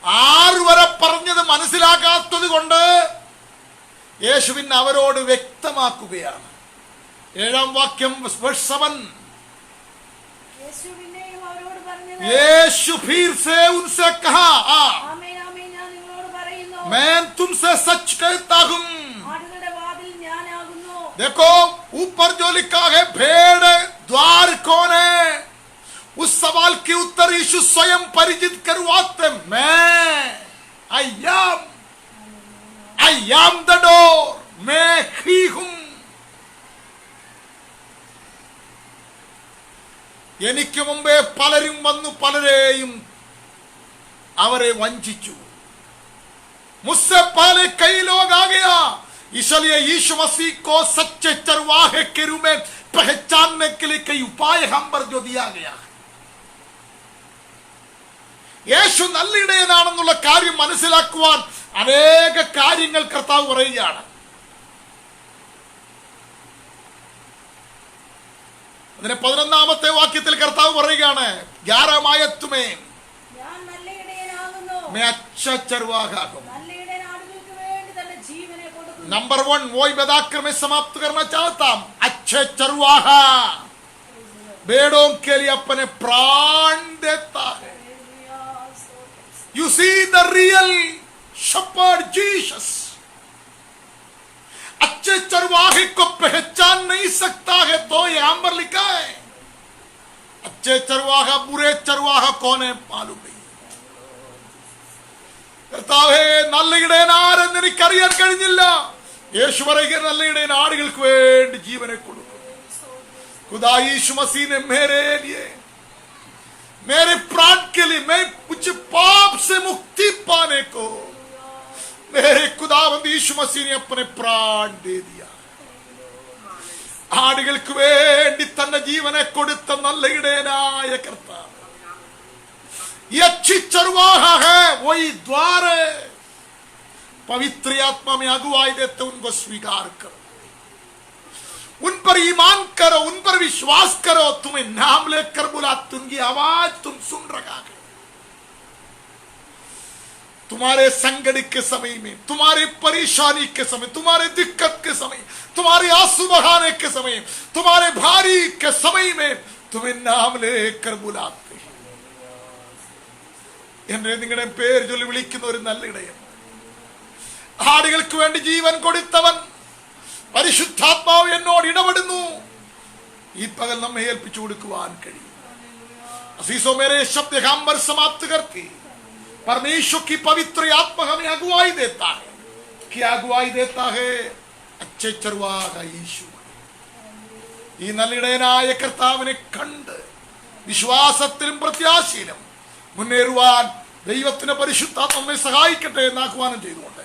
6 വരെ പറഞ്ഞത് മനസ്സിലാക്കാത്തത് കൊണ്ട് യേശുവിൻ അവരോട് വ്യക്തമാക്കുകയാണ്. 7ാം വാക്യം verse 7. यीशु फिर से उनसे कहा, मैं तुमसे सच कहता हूं. देखो ऊपर जो लिखा है भेड़ द्वार कौन है, उस सवाल के उत्तर यीशु स्वयं परिचित करवाते. मैं आई एम द डोर, मैं ही हूं. എനിക്ക് മുമ്പേ പലരും വന്നു പലരെയും അവരെ വഞ്ചിച്ചു. मुझसे पहले कई लोग आ गया, इसलिए यीशु मसीह को सच्चे चरवाहे के रूप में पहचानने के लिए कई उपाय हम पर जो दिया गया. യേശു നല്ലിടയനാണെന്നുള്ള കാര്യം മനസ്സിലാക്കുവാൻ അനേക കാര്യങ്ങൾ കർത്താവ് പറയുകയാണ്. അതിനെ 11ാമത്തെ വാക്യത്തിൽ കർത്താവ് പറയുകയാണ്, 11ാം ആയത്ത് में मैं अच्छा चरवाहा हूं. नंबर 1 वही बताकर मैं समाप्त करना चाहता हूं. अच्छे चरवाहा भेड़ों के लिए अपने प्राण देता है. You see the real shepherd Jesus. अच्छे चरवाहे को पहचान नहीं सकता है तो यहां पर लिखा है. अच्छे चरवाहा बुरे चरवाहा कौन है मालूम नहीं. കർത്താവേ നല്ല ഇടയൻ ആരെന്ന് എനിക്കറിയാൻ കഴിഞ്ഞില്ല. യേശു പറയുക നല്ല ഇടയൻ ആടുകൾക്ക് വേണ്ടി ജീവനെ കൊടുക്കും. खुदा यीशु मसीह ने मेरे लिए, मेरे प्राण के लिए, मैं कुछ पाप से मुक्ति पाने को मेरे खुदावंद यीशु मसीह ने अपने प्राण दे दिया. ആടുകൾക്ക് വേണ്ടി തന്റെ ജീവനെ കൊടുത്ത നല്ല ഇടയനായ കർത്താവ്. ये अच्छी चरवाहा है, वही द्वार है. पवित्र आत्मा में अगुवाई देते उनको स्वीकार करो. उन पर ईमान करो, उन पर विश्वास करो, तुम्हें नाम लेकर बुलाते, उनकी आवाज तुम सुन रखा है। तुम्हारे संकट के समय में, तुम्हारे परेशानी के समय, तुम्हारे दिक्कत के समय, तुम्हारे आंसू बहाने के समय, तुम्हारे भारी के समय में तुम्हें नाम लेकर बुलाते हैं। എന്നെ നിങ്ങളുടെ പേര് ചൊല്ലി വിളിക്കുന്ന ഒരു നല്ല ഇടയൻ, ആടുകൾക്ക് വേണ്ടി ജീവൻ കൊടുത്തവൻ, പരിശുദ്ധാത്മാവ് എന്നോട് ഇടപെടുന്നു. ഈ പകൽ നമ്മെ ഏൽപ്പിച്ചു കൊടുക്കുവാൻ കഴിയും. असीसों मेरे शब्द हम पर समाप्त करके परमेश्वर की पवित्र आत्मा हमें अगुवाई देता है. क्या अगुवाई देता है? अच्छे चरवाह യേശു. ഈ നല്ലിടയനായ കർത്താവിനെ കണ്ട് വിശ്വാസത്തിലും പ്രത്യാശയിലും മുന്നേറുവാൻ ദൈവത്തിന്റെ പരിശുദ്ധാത്മ നമ്മെ സഹായിക്കട്ടെ എന്ന് ആഹ്വാനം ചെയ്തുകൊണ്ട്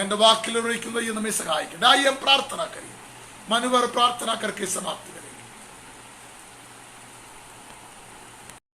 എന്റെ വാക്കിൽ ഒഴിക്കുന്ന നമ്മെ സഹായിക്കട്ടെ. ആയം പ്രാർത്ഥന കരി, മനുവർ പ്രാർത്ഥന करके समाप्त